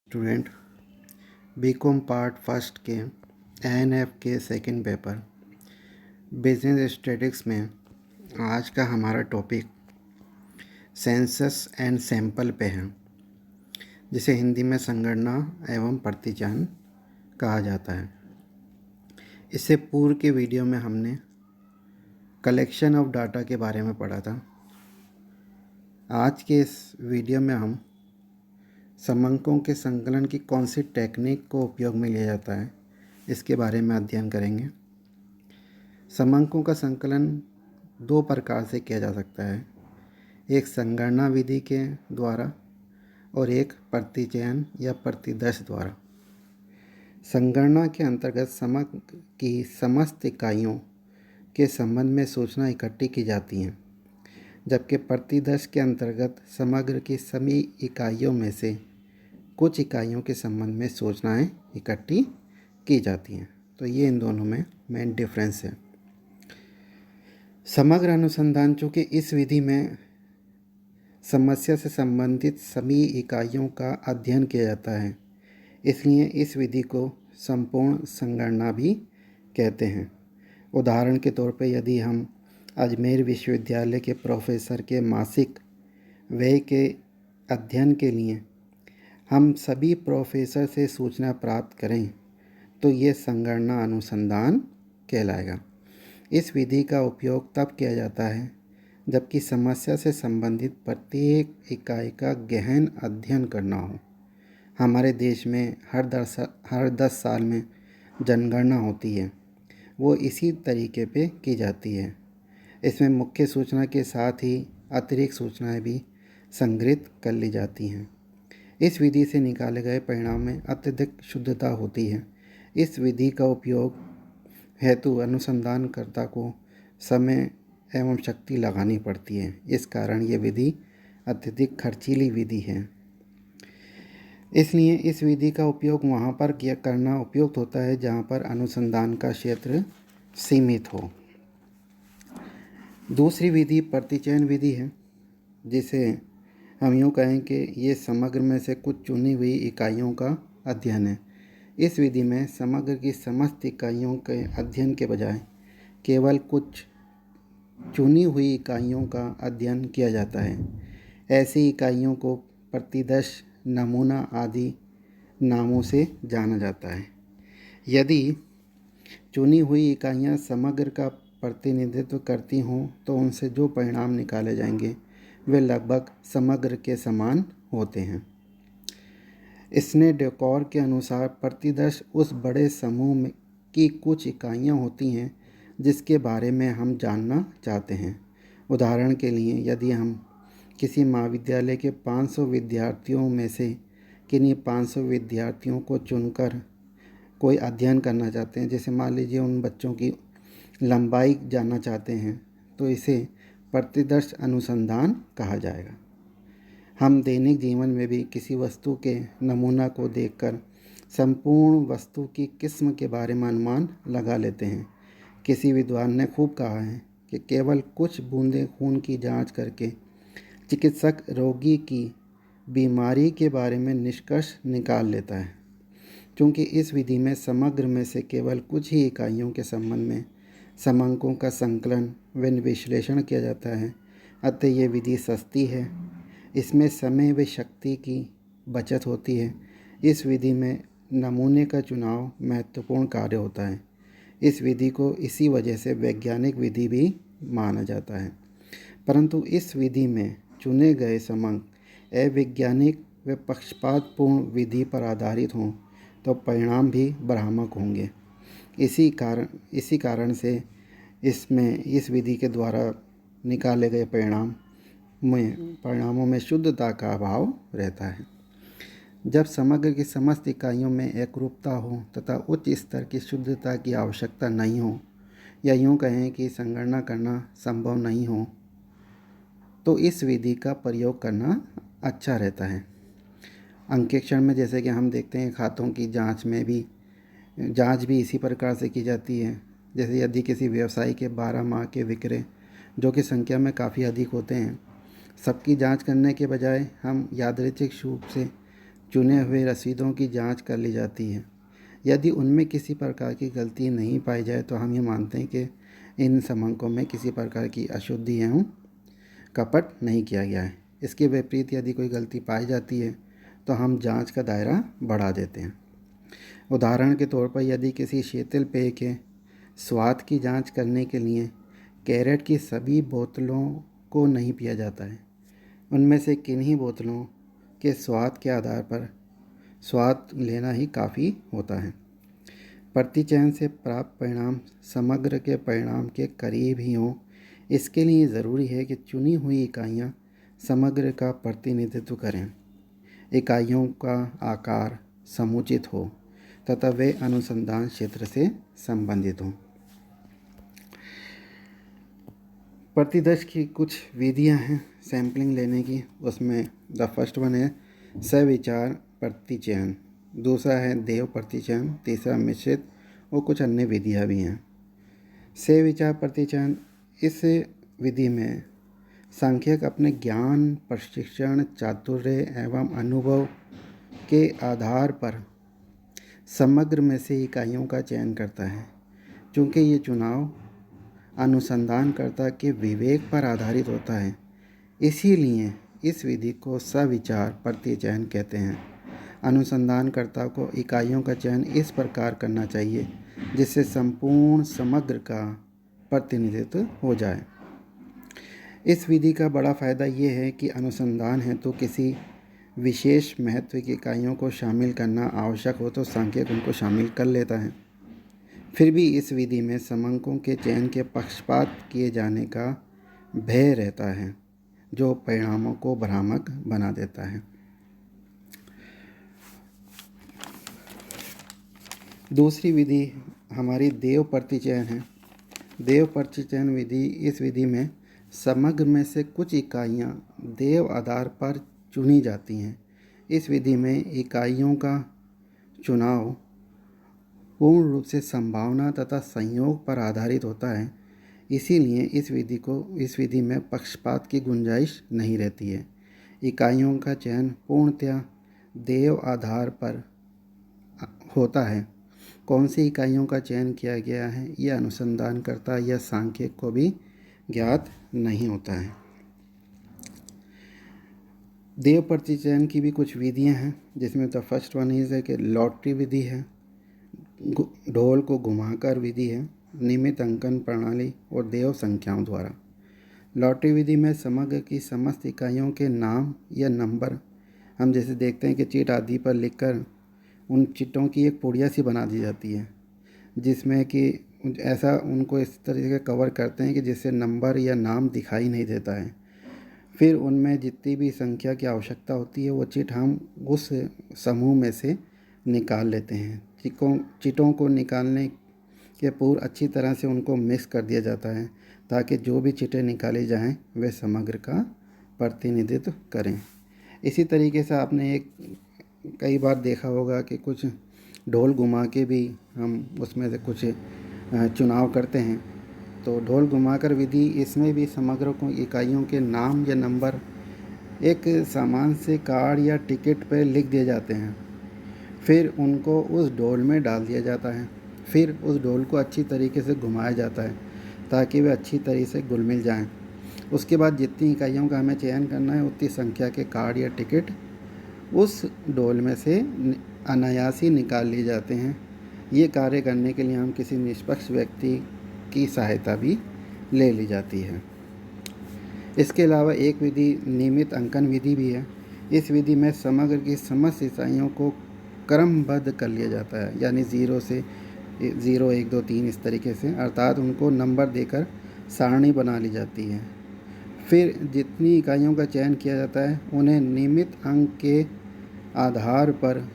Student BCom part first के ANF के second paper business statistics में आज का हमारा टॉपिक सेंसस एंड सैंपल पे है, जिसे हिंदी में संगणना एवं प्रतिचयन कहा जाता है। इससे पूर्व के वीडियो में हमने कलेक्शन ऑफ डाटा के बारे में पढ़ा था। आज के इस वीडियो में हम समंकों के संकलन की कौन सी टेक्निक को उपयोग में लिया जाता है, इसके बारे में अध्ययन करेंगे। समंकों का संकलन दो प्रकार से किया जा सकता है, एक संगणना विधि के द्वारा और एक प्रतिचयन या प्रतिदर्श द्वारा। संगणना के अंतर्गत समंक की समस्त इकाइयों के संबंध में सूचना इकट्ठी की जाती है, जबकि प्रतिदर्श के अंतर्गत समग्र की सभी इकाइयों में से कुछ इकाइयों के संबंध में सूचनाएं इकट्ठी की जाती हैं। तो ये इन दोनों में मेन डिफरेंस है। समग्र अनुसंधान चूँकि इस विधि में समस्या से संबंधित सभी इकाइयों का अध्ययन किया जाता है, इसलिए इस विधि को संपूर्ण संगणना भी कहते हैं। उदाहरण के तौर पे यदि हम अजमेर विश्वविद्यालय के प्रोफेसर के मासिक व्यय के अध्ययन के लिए हम सभी प्रोफेसर से सूचना प्राप्त करें तो ये संगणना अनुसंधान कहलाएगा। इस विधि का उपयोग तब किया जाता है जबकि समस्या से संबंधित प्रत्येक इकाई का गहन अध्ययन करना हो। हमारे देश में हर 10 साल में जनगणना होती है, वो इसी तरीके पे की जाती है। इसमें मुख्य सूचना के साथ ही अतिरिक्त सूचनाएं भी संग्रहित कर ली जाती हैं। इस विधि से निकाले गए परिणाम में अत्यधिक शुद्धता होती है। इस विधि का उपयोग हेतु अनुसंधानकर्ता को समय एवं शक्ति लगानी पड़ती है। इस कारण ये विधि अत्यधिक खर्चीली विधि है। इसलिए इस विधि का उपयोग वहाँ पर करना उपयुक्त होता है जहाँ पर अनुसंधान का क्षेत्र सीमित हो। दूसरी विधि प्रतिचयन विधि है, जिसे हम यूँ कहें कि ये समग्र में से कुछ चुनी हुई इकाइयों का अध्ययन है। इस विधि में समग्र की समस्त इकाइयों के अध्ययन के बजाय केवल कुछ चुनी हुई इकाइयों का अध्ययन किया जाता है। ऐसी इकाइयों को प्रतिदर्श, नमूना आदि नामों से जाना जाता है। यदि चुनी हुई इकाइयाँ समग्र का प्रतिनिधित्व करती हों तो उनसे जो परिणाम निकाले जाएंगे वे लगभग समग्र के समान होते हैं। इसने डेकोर के अनुसार प्रतिदर्श उस बड़े समूह की कुछ इकाइयाँ होती हैं जिसके बारे में हम जानना चाहते हैं। उदाहरण के लिए यदि हम किसी महाविद्यालय के 500 विद्यार्थियों में से किन्हीं 500 विद्यार्थियों को चुनकर कोई अध्ययन करना चाहते हैं, जैसे मान लीजिए उन बच्चों की लंबाई जानना चाहते हैं, तो इसे प्रतिदर्श अनुसंधान कहा जाएगा। हम दैनिक जीवन में भी किसी वस्तु के नमूना को देखकर संपूर्ण वस्तु की किस्म के बारे में अनुमान लगा लेते हैं। किसी विद्वान ने खूब कहा है कि केवल कुछ बूंदें खून की जांच करके चिकित्सक रोगी की बीमारी के बारे में निष्कर्ष निकाल लेता है। क्योंकि इस विधि में समग्र में से केवल कुछ ही इकाइयों के संबंध में समंकों का संकलन व विश्लेषण किया जाता है, अतः ये विधि सस्ती है। इसमें समय व शक्ति की बचत होती है। इस विधि में नमूने का चुनाव महत्वपूर्ण कार्य होता है। इस विधि को इसी वजह से वैज्ञानिक विधि भी माना जाता है। परंतु इस विधि में चुने गए समंक अवैज्ञानिक व पक्षपातपूर्ण विधि पर आधारित हों तो परिणाम भी भ्रामक होंगे। इसी कारण से इसमें इस विधि के द्वारा निकाले गए परिणामों में शुद्धता का अभाव रहता है। जब समग्र की समस्त इकाइयों में एकरूपता हो तथा उच्च स्तर की शुद्धता की आवश्यकता नहीं हो, या यूँ कहें कि संगणना करना संभव नहीं हो, तो इस विधि का प्रयोग करना अच्छा रहता है। अंकेक्षण में जैसे कि हम देखते हैं, खातों की जांच भी इसी प्रकार से की जाती है। जैसे यदि किसी व्यवसायी के 12 माह के विक्रय, जो कि संख्या में काफ़ी अधिक होते हैं, सबकी जांच करने के बजाय हम यादृच्छिक रूप से चुने हुए रसीदों की जांच कर ली जाती है। यदि उनमें किसी प्रकार की गलती नहीं पाई जाए तो हम ये मानते हैं कि इन समंकों में किसी प्रकार की अशुद्धि एवं कपट नहीं किया गया है। इसके विपरीत यदि कोई गलती पाई जाती है तो हम जांच का दायरा बढ़ा देते हैं। उदाहरण के तौर पर यदि किसी शीतल पेय के स्वाद की जांच करने के लिए कैरेट की सभी बोतलों को नहीं पिया जाता है, उनमें से किन्हीं बोतलों के स्वाद के आधार पर स्वाद लेना ही काफ़ी होता है। प्रतिचयन से प्राप्त परिणाम समग्र के परिणाम के करीब ही हों, इसके लिए ज़रूरी है कि चुनी हुई इकाइयाँ समग्र का प्रतिनिधित्व करें, इकाइयों का आकार समुचित हो तथा वे अनुसंधान क्षेत्र से संबंधित हों। प्रतिदर्श की कुछ विधियां हैं सैम्पलिंग लेने की। उसमें द फर्स्ट वन है सविचार प्रतिचयन, दूसरा है देव प्रतिचयन, तीसरा मिश्रित और कुछ अन्य विधियां भी हैं। सविचार प्रतिचयन, इस विधि में सांख्यिक अपने ज्ञान, प्रशिक्षण, चातुर्य एवं अनुभव के आधार पर समग्र में से इकाइयों का चयन करता है। चूँकि ये चुनाव अनुसंधानकर्ता के विवेक पर आधारित होता है, इसीलिए इस विधि को सविचार प्रतिचयन कहते हैं। अनुसंधानकर्ता को इकाइयों का चयन इस प्रकार करना चाहिए जिससे संपूर्ण समग्र का प्रतिनिधित्व हो जाए। इस विधि का बड़ा फ़ायदा ये है कि अनुसंधान है तो किसी विशेष महत्व की इकाइयों को शामिल करना आवश्यक हो तो सांख्यिक उनको शामिल कर लेता है। फिर भी इस विधि में समंकों के चयन के पक्षपात किए जाने का भय रहता है, जो परिणामों को भ्रामक बना देता है। दूसरी विधि हमारी देव प्रतिचयन है। देव प्रतिचयन विधि, इस विधि में समग्र में से कुछ इकाइयाँ देव आधार पर चुनी जाती हैं। इस विधि में इकाइयों का चुनाव पूर्ण रूप से संभावना तथा संयोग पर आधारित होता है, इसीलिए इस विधि में पक्षपात की गुंजाइश नहीं रहती है। इकाइयों का चयन पूर्णतया देव आधार पर होता है। कौन सी इकाइयों का चयन किया गया है यह अनुसंधानकर्ता या सांख्यिक को भी ज्ञात नहीं होता है। देव प्रतिचयन की भी कुछ विधियां हैं, जिसमें द फर्स्ट वन इज़ है कि लॉटरी विधि है, ढोल को घुमाकर विधि है, नियमित अंकन प्रणाली और देव संख्याओं द्वारा। लॉटरी विधि में समग्र की समस्त इकाइयों के नाम या नंबर हम जैसे देखते हैं कि चिट आदि पर लिखकर उन चिट्टों की एक पुड़िया सी बना दी जाती है, जिसमें कि ऐसा उनको इस तरीके से कवर करते हैं कि जिससे नंबर या नाम दिखाई नहीं देता है। फिर उनमें जितनी भी संख्या की आवश्यकता होती है वो चिट हम उस समूह में से निकाल लेते हैं। चिटों को निकालने के पूर्व अच्छी तरह से उनको मिक्स कर दिया जाता है ताकि जो भी चिटें निकाली जाएं वे समग्र का प्रतिनिधित्व करें। इसी तरीके से आपने कई बार देखा होगा कि कुछ ढोल घुमा के भी हम उसमें से कुछ चुनाव करते हैं। तो ढोल घुमाकर विधि, इसमें भी समग्र को इकाइयों के नाम या नंबर एक सामान से कार्ड या टिकट पर लिख दिए जाते हैं। फिर उनको उस ढोल में डाल दिया जाता है। फिर उस ढोल को अच्छी तरीके से घुमाया जाता है ताकि वे अच्छी तरीके से घुल मिल जाएँ। उसके बाद जितनी इकाइयों का हमें चयन करना है उतनी संख्या के कार्ड या टिकट उस ढोल में से अनायास ही निकाल लिए जाते हैं। ये कार्य करने के लिए हम किसी निष्पक्ष व्यक्ति की सहायता भी ले ली जाती है। इसके अलावा एक विधि नियमित अंकन विधि भी है। इस विधि में समग्र की समस्त इकाइयों को क्रमबद्ध कर लिया जाता है, यानी 0 से 0 1 2 3 इस तरीके से, अर्थात उनको नंबर देकर सारणी बना ली जाती है। फिर जितनी इकाइयों का चयन किया जाता है उन्हें नियमित अंक के आधार पर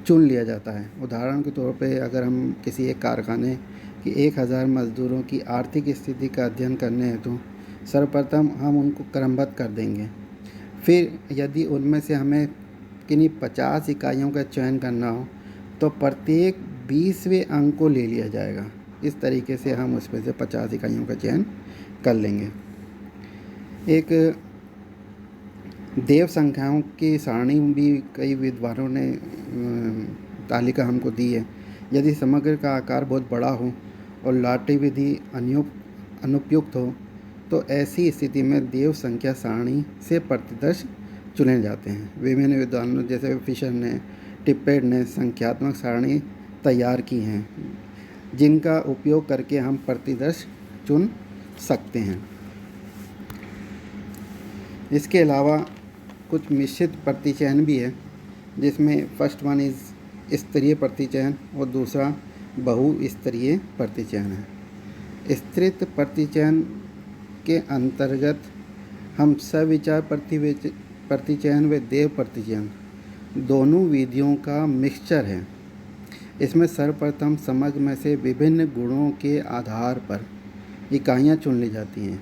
चुन लिया जाता है। उदाहरण के तौर पे अगर हम किसी एक कारखाने की 1000 मज़दूरों की आर्थिक स्थिति का अध्ययन करने हैं तो सर्वप्रथम हम उनको क्रमबद्ध कर देंगे। फिर यदि उनमें से हमें किन्हीं 50 इकाइयों का चयन करना हो तो प्रत्येक 20वें अंक को ले लिया जाएगा। इस तरीके से हम उसमें से 50 इकाइयों का चयन कर लेंगे। एक देव संख्याओं की सारणी भी कई विद्वानों ने तालिका हमको दी है। यदि समग्र का आकार बहुत बड़ा हो और लाटी विधि अनुपयुक्त हो तो ऐसी स्थिति में देव संख्या सारणी से प्रतिदर्श चुने जाते हैं। विभिन्न विद्वानों जैसे फिशर ने, टिप्पेट ने संख्यात्मक सारणी तैयार की हैं जिनका उपयोग करके हम प्रतिदर्श चुन सकते हैं। इसके अलावा कुछ मिश्रित प्रतिचयन भी है, जिसमें फर्स्ट वन इज स्तरीय प्रतिचयन और दूसरा बहुस्तरीय प्रतिचयन है। स्तरित प्रतिचयन के अंतर्गत हम सविचार प्रतिचयन व देव प्रतिचयन दोनों विधियों का मिक्सचर है। इसमें सर्वप्रथम समग्र में से विभिन्न गुणों के आधार पर इकाइयाँ चुन ली जाती हैं,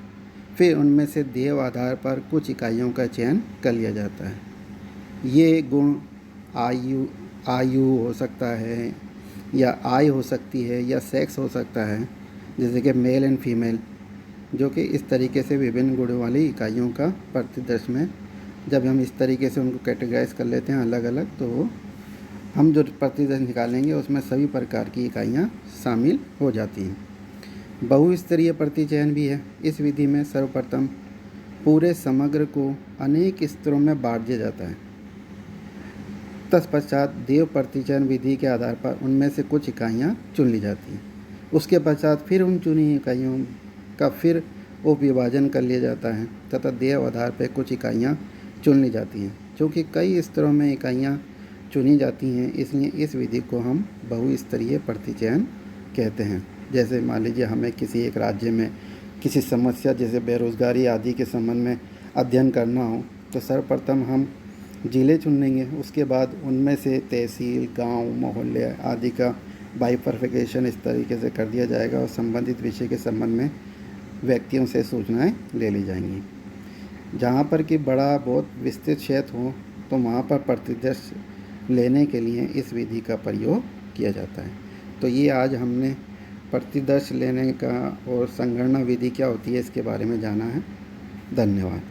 फिर उनमें से देव आधार पर कुछ इकाइयों का चयन कर लिया जाता है। ये गुण आयु हो सकता है या आय हो सकती है या सेक्स हो सकता है, जैसे कि मेल एंड फीमेल, जो कि इस तरीके से विभिन्न गुणों वाली इकाइयों का प्रतिदर्श में जब हम इस तरीके से उनको कैटेगराइज कर लेते हैं अलग अलग, तो हम जो प्रतिदर्श निकालेंगे उसमें सभी प्रकार की इकाइयाँ शामिल हो जाती हैं। बहुस्तरीय प्रतिचयन भी है। इस विधि में सर्वप्रथम पूरे समग्र को अनेक स्तरों में बांट दिया जाता है। तत्पश्चात देव प्रतिचयन विधि के आधार पर उनमें से कुछ इकाइयाँ चुन ली जाती हैं। उसके पश्चात फिर उन चुनी इकाइयों का फिर उपविभाजन कर लिया जाता है तथा देव आधार पर कुछ इकाइयाँ चुन ली जाती हैं। चूँकि कई स्तरों में इकाइयाँ चुनी जाती हैं, इसलिए इस विधि को हम बहुस्तरीय प्रतिचयन कहते हैं। जैसे मान लीजिए हमें किसी एक राज्य में किसी समस्या जैसे बेरोज़गारी आदि के संबंध में अध्ययन करना हो तो सर्वप्रथम हम ज़िले चुन लेंगे। उसके बाद उनमें से तहसील, गांव, मोहल्ले आदि का बाइफर्फिकेशन इस तरीके से कर दिया जाएगा और संबंधित विषय के संबंध में व्यक्तियों से सूचनाएं ले ली जाएंगी। जहाँ पर कि बड़ा बहुत विस्तृत क्षेत्र हो तो वहाँ पर प्रतिदर्श लेने के लिए इस विधि का प्रयोग किया जाता है। तो ये आज हमने प्रतिदर्श लेने का और संगणना विधि क्या होती है इसके बारे में जाना है। धन्यवाद।